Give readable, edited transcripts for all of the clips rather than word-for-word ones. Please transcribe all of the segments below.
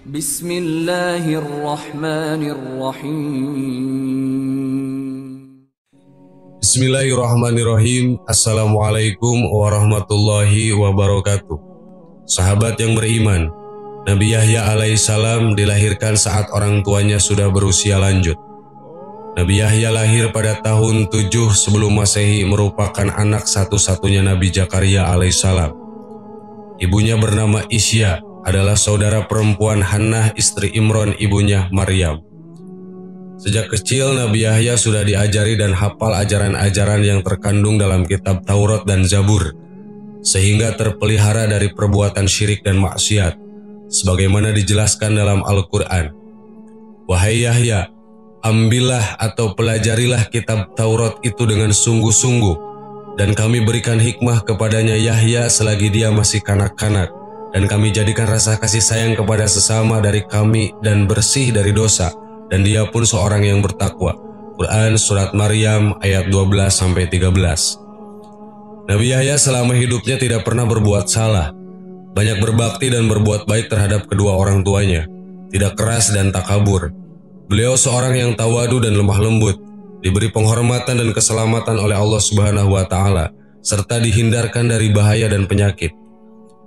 Bismillahirrahmanirrahim. Bismillahirrahmanirrahim. Assalamualaikum warahmatullahi wabarakatuh. Sahabat yang beriman, Nabi Yahya alaihissalam dilahirkan saat orang tuanya sudah berusia lanjut. Nabi Yahya lahir pada tahun 7 sebelum Masehi, merupakan anak satu-satunya Nabi Zakaria alaihissalam. Ibunya bernama Isya, adalah saudara perempuan Hannah istri Imron ibunya Maryam. Sejak kecil Nabi Yahya sudah diajari dan hafal ajaran-ajaran yang terkandung dalam kitab Taurat dan Zabur, sehingga terpelihara dari perbuatan syirik dan maksiat, sebagaimana dijelaskan dalam Al-Quran. Wahai Yahya, ambillah atau pelajarilah kitab Taurat itu dengan sungguh-sungguh, dan kami berikan hikmah kepadanya Yahya selagi dia masih kanak-kanak, dan kami jadikan rasa kasih sayang kepada sesama dari kami dan bersih dari dosa, dan dia pun seorang yang bertakwa. Quran Surat Maryam ayat 12-13. Nabi Yahya selama hidupnya tidak pernah berbuat salah, banyak berbakti dan berbuat baik terhadap kedua orang tuanya, tidak keras dan takabur. Beliau seorang yang tawadu dan lemah lembut, diberi penghormatan dan keselamatan oleh Allah Subhanahu wa Ta'ala, serta dihindarkan dari bahaya dan penyakit.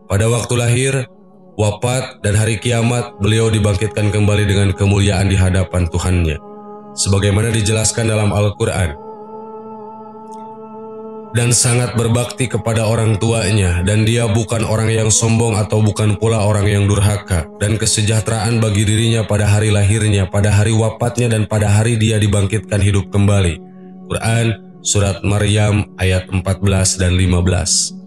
Pada waktu lahir, wafat, dan hari kiamat, beliau dibangkitkan kembali dengan kemuliaan di hadapan Tuhannya, sebagaimana dijelaskan dalam Al-Quran. Dan sangat berbakti kepada orang tuanya, dan dia bukan orang yang sombong atau bukan pula orang yang durhaka, dan kesejahteraan bagi dirinya pada hari lahirnya, pada hari wafatnya, dan pada hari dia dibangkitkan hidup kembali. Quran Surat Maryam ayat 14 dan 15.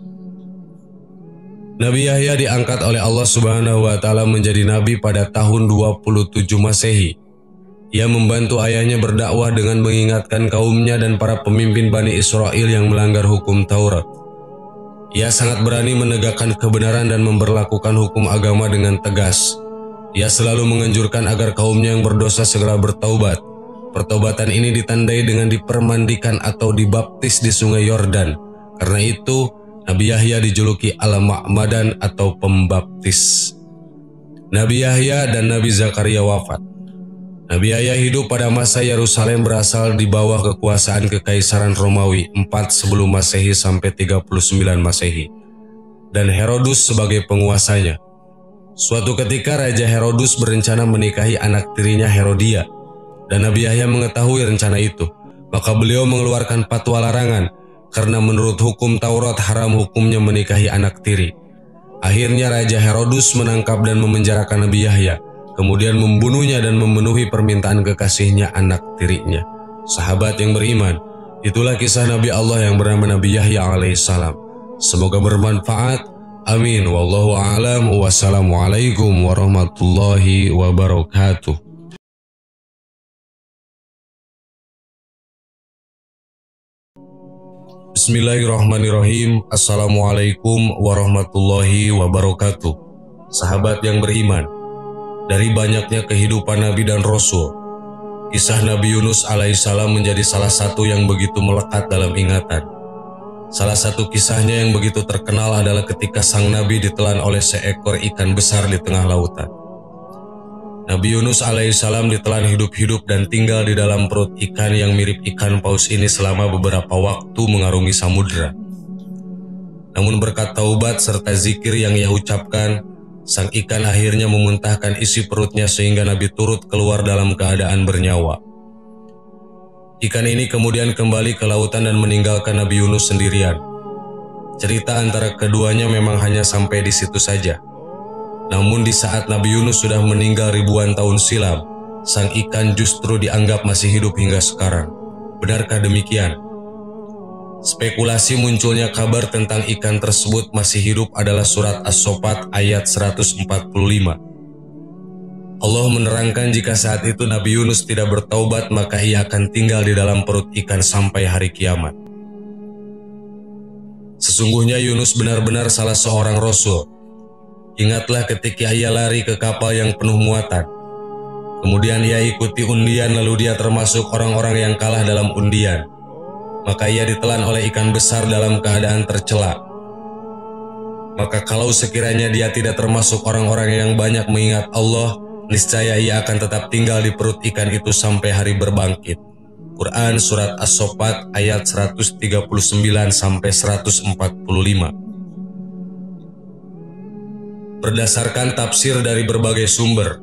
Nabi Yahya diangkat oleh Allah Subhanahu wa Ta'ala menjadi nabi pada tahun 27 Masehi. Ia membantu ayahnya berdakwah dengan mengingatkan kaumnya dan para pemimpin Bani Israel yang melanggar hukum Taurat. Ia sangat berani menegakkan kebenaran dan memberlakukan hukum agama dengan tegas. Ia selalu menganjurkan agar kaumnya yang berdosa segera bertaubat. Pertaubatan ini ditandai dengan dipermandikan atau dibaptis di sungai Yordan. Karena itu, Nabi Yahya dijuluki Al-Ma'madan atau pembaptis. Nabi Yahya dan Nabi Zakaria wafat. Nabi Yahya hidup pada masa Yerusalem berasal di bawah kekuasaan Kekaisaran Romawi 4 sebelum Masehi sampai 39 Masehi, dan Herodus sebagai penguasanya. Suatu ketika Raja Herodus berencana menikahi anak tirinya Herodia, dan Nabi Yahya mengetahui rencana itu. Maka beliau mengeluarkan fatwa larangan, karena menurut hukum Taurat haram hukumnya menikahi anak tiri. Akhirnya Raja Herodus menangkap dan memenjarakan Nabi Yahya, kemudian membunuhnya dan memenuhi permintaan kekasihnya, anak tirinya. Sahabat yang beriman, itulah kisah Nabi Allah yang bernama Nabi Yahya alaihissalam. Semoga bermanfaat. Amin. Wallahu a'lam. Wassalamualaikum warahmatullahi wabarakatuh. Bismillahirrahmanirrahim. Assalamualaikum warahmatullahi wabarakatuh. Sahabat yang beriman, dari banyaknya kehidupan Nabi dan Rasul, kisah Nabi Yunus alaihissalam menjadi salah satu yang begitu melekat dalam ingatan. Salah satu kisahnya yang begitu terkenal adalah ketika sang Nabi ditelan oleh seekor ikan besar di tengah lautan. Nabi Yunus alaihissalam ditelan hidup-hidup dan tinggal di dalam perut ikan yang mirip ikan paus ini selama beberapa waktu mengarungi samudera. Namun berkat taubat serta zikir yang ia ucapkan, sang ikan akhirnya memuntahkan isi perutnya sehingga Nabi turut keluar dalam keadaan bernyawa. Ikan ini kemudian kembali ke lautan dan meninggalkan Nabi Yunus sendirian. Cerita antara keduanya memang hanya sampai di situ saja. Namun di saat Nabi Yunus sudah meninggal ribuan tahun silam, sang ikan justru dianggap masih hidup hingga sekarang. Benarkah demikian? Spekulasi munculnya kabar tentang ikan tersebut masih hidup adalah surat As-Sofat ayat 145. Allah menerangkan jika saat itu Nabi Yunus tidak bertaubat, maka ia akan tinggal di dalam perut ikan sampai hari kiamat. Sesungguhnya Yunus benar-benar salah seorang Rasul. Ingatlah ketika ia lari ke kapal yang penuh muatan. Kemudian ia ikuti undian, lalu dia termasuk orang-orang yang kalah dalam undian. Maka ia ditelan oleh ikan besar dalam keadaan tercela. Maka kalau sekiranya dia tidak termasuk orang-orang yang banyak mengingat Allah, niscaya ia akan tetap tinggal di perut ikan itu sampai hari berbangkit. Quran Surat As-Saffat ayat 139-145. Berdasarkan tafsir dari berbagai sumber,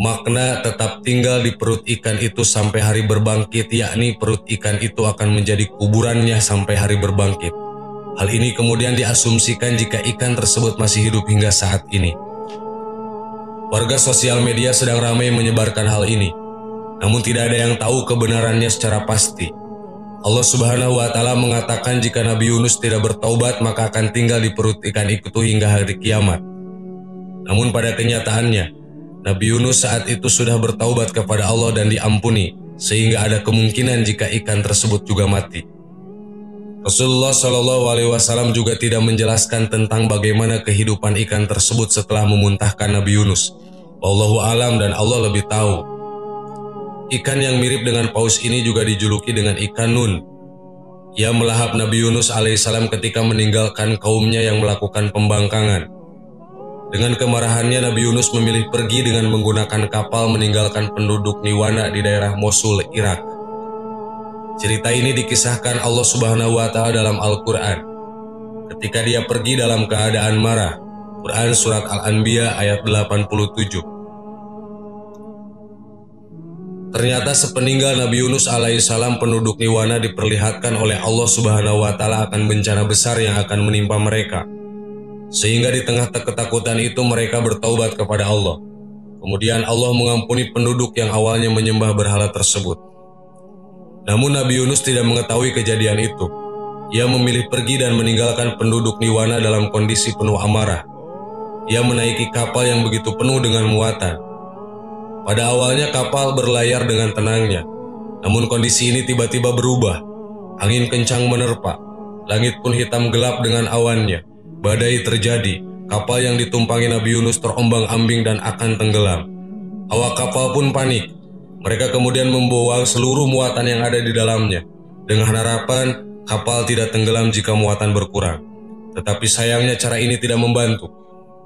makna tetap tinggal di perut ikan itu sampai hari berbangkit, yakni perut ikan itu akan menjadi kuburannya sampai hari berbangkit. Hal ini kemudian diasumsikan jika ikan tersebut masih hidup hingga saat ini. Warga sosial media sedang ramai menyebarkan hal ini, namun tidak ada yang tahu kebenarannya secara pasti. Allah Subhanahu wa Ta'ala mengatakan jika Nabi Yunus tidak bertaubat maka akan tinggal di perut ikan itu hingga hari kiamat. Namun pada kenyataannya, Nabi Yunus saat itu sudah bertaubat kepada Allah dan diampuni, sehingga ada kemungkinan jika ikan tersebut juga mati. Rasulullah SAW juga tidak menjelaskan tentang bagaimana kehidupan ikan tersebut setelah memuntahkan Nabi Yunus. Wallahu alam, dan Allah lebih tahu. Ikan yang mirip dengan paus ini juga dijuluki dengan ikan Nun. Ia melahap Nabi Yunus alaihissalam ketika meninggalkan kaumnya yang melakukan pembangkangan. Dengan kemarahannya, Nabi Yunus memilih pergi dengan menggunakan kapal meninggalkan penduduk Niwana di daerah Mosul, Irak. Cerita ini dikisahkan Allah Subhanahu wa Ta'ala dalam Al-Quran. Ketika dia pergi dalam keadaan marah, Quran Surat Al-Anbiya ayat 87. Ternyata sepeninggal Nabi Yunus alaihissalam, penduduk Niwana diperlihatkan oleh Allah Subhanahu wa Ta'ala akan bencana besar yang akan menimpa mereka. Sehingga di tengah ketakutan itu mereka bertaubat kepada Allah. Kemudian Allah mengampuni penduduk yang awalnya menyembah berhala tersebut. Namun Nabi Yunus tidak mengetahui kejadian itu. Ia memilih pergi dan meninggalkan penduduk Niwana dalam kondisi penuh amarah. Ia menaiki kapal yang begitu penuh dengan muatan. Pada awalnya kapal berlayar dengan tenangnya. Namun kondisi ini tiba-tiba berubah. Angin kencang menerpa. Langit pun hitam gelap dengan awannya. Badai terjadi, kapal yang ditumpangi Nabi Yunus terombang-ambing dan akan tenggelam. Awak kapal pun panik. Mereka kemudian membawa seluruh muatan yang ada di dalamnya, dengan harapan kapal tidak tenggelam jika muatan berkurang. Tetapi sayangnya cara ini tidak membantu.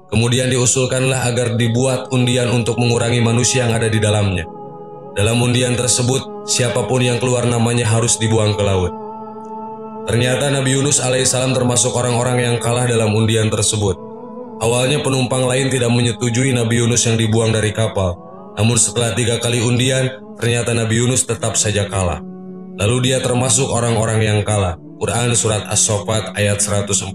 Kemudian diusulkanlah agar dibuat undian untuk mengurangi manusia yang ada di dalamnya. Dalam undian tersebut, siapapun yang keluar namanya harus dibuang ke laut. Ternyata Nabi Yunus alaihissalam termasuk orang-orang yang kalah dalam undian tersebut. Awalnya penumpang lain tidak menyetujui Nabi Yunus yang dibuang dari kapal. Namun setelah 3 kali undian, ternyata Nabi Yunus tetap saja kalah. Lalu dia termasuk orang-orang yang kalah. Quran Surat As-Saffat ayat 141.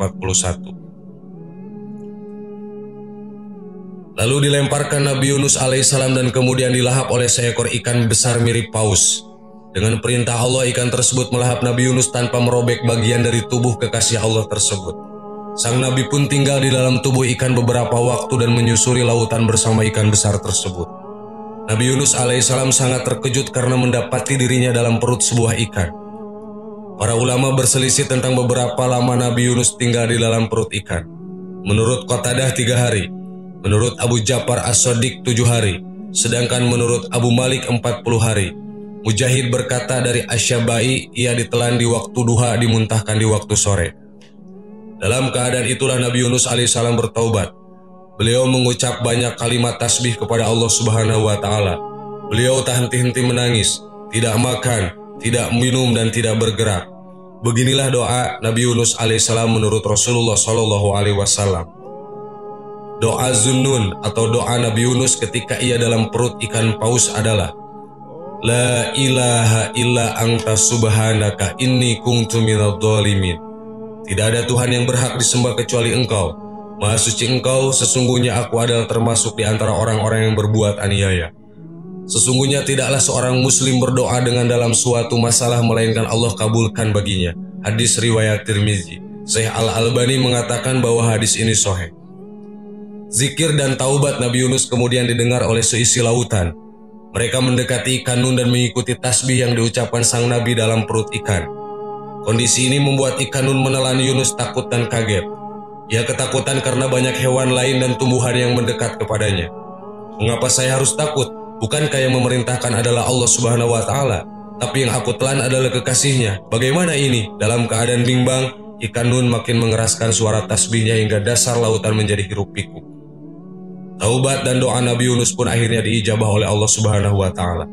Lalu dilemparkan Nabi Yunus alaihissalam dan kemudian dilahap oleh seekor ikan besar mirip paus. Dengan perintah Allah, ikan tersebut melahap Nabi Yunus tanpa merobek bagian dari tubuh kekasih Allah tersebut. Sang Nabi pun tinggal di dalam tubuh ikan beberapa waktu dan menyusuri lautan bersama ikan besar tersebut. Nabi Yunus alaihissalam sangat terkejut karena mendapati dirinya dalam perut sebuah ikan. Para ulama berselisih tentang beberapa lama Nabi Yunus tinggal di dalam perut ikan. Menurut Qatadah 3 hari, menurut Abu Ja'far As-Shadiq 7 hari, sedangkan menurut Abu Malik 40 hari. Mujahid berkata dari Asy-Syabai, ia ditelan di waktu duha, dimuntahkan di waktu sore. Dalam keadaan itulah Nabi Yunus alaihissalam bertaubat. Beliau mengucap banyak kalimat tasbih kepada Allah Subhanahu wa Ta'ala. Beliau tak henti-henti menangis, tidak makan, tidak minum, dan tidak bergerak. Beginilah doa Nabi Yunus alaihissalam menurut Rasulullah SAW. Doa Zunnun atau doa Nabi Yunus ketika ia dalam perut ikan paus adalah: La ilaha illa anta subhanaka inni kuntu minadh dhalimin. Tidak ada Tuhan yang berhak disembah kecuali Engkau. Maha suci Engkau, sesungguhnya aku adalah termasuk di antara orang-orang yang berbuat aniaya. Sesungguhnya tidaklah seorang muslim berdoa dengan dalam suatu masalah melainkan Allah kabulkan baginya. Hadis riwayat Tirmizi. Syekh Al-Albani mengatakan bahwa hadis ini sahih. Zikir dan taubat Nabi Yunus kemudian didengar oleh seisi lautan. Mereka mendekati ikan Nun dan mengikuti tasbih yang diucapkan sang Nabi dalam perut ikan. Kondisi ini membuat ikan Nun menelan Yunus takut dan kaget. Ia ketakutan karena banyak hewan lain dan tumbuhan yang mendekat kepadanya. Mengapa saya harus takut? Bukankah yang memerintahkan adalah Allah Subhanahu wa Ta'ala? Tapi yang aku telan adalah kekasihnya. Bagaimana ini? Dalam keadaan bimbang, ikan Nun makin mengeraskan suara tasbihnya hingga dasar lautan menjadi hiruk pikuk. Taubat dan doa Nabi Yunus pun akhirnya diijabah oleh Allah Subhanahu wa taala.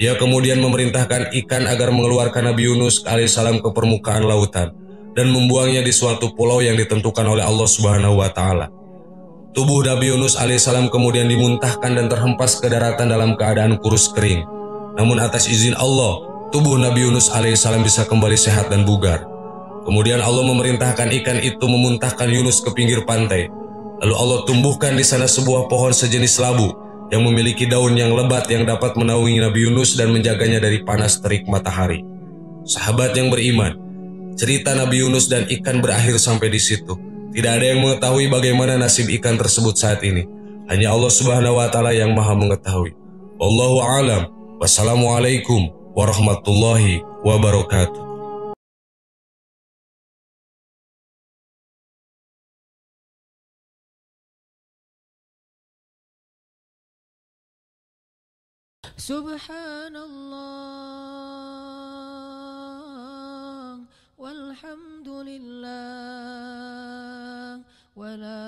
Dia kemudian memerintahkan ikan agar mengeluarkan Nabi Yunus alaihissalam ke permukaan lautan dan membuangnya di suatu pulau yang ditentukan oleh Allah Subhanahu wa taala. Tubuh Nabi Yunus alaihissalam kemudian dimuntahkan dan terhempas ke daratan dalam keadaan kurus kering. Namun atas izin Allah, tubuh Nabi Yunus alaihissalam bisa kembali sehat dan bugar. Kemudian Allah memerintahkan ikan itu memuntahkan Yunus ke pinggir pantai. Lalu Allah tumbuhkan di sana sebuah pohon sejenis labu yang memiliki daun yang lebat yang dapat menaungi Nabi Yunus dan menjaganya dari panas terik matahari. Sahabat yang beriman, cerita Nabi Yunus dan ikan berakhir sampai di situ. Tidak ada yang mengetahui bagaimana nasib ikan tersebut saat ini. Hanya Allah Subhanahu wa taala yang Maha mengetahui. Wallahu a'lam. Wassalamualaikum warahmatullahi wabarakatuh. Subhanallah walhamdulillah wa la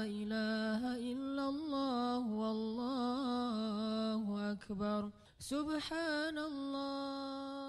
ilaha illallah wallahu akbar. Subhanallah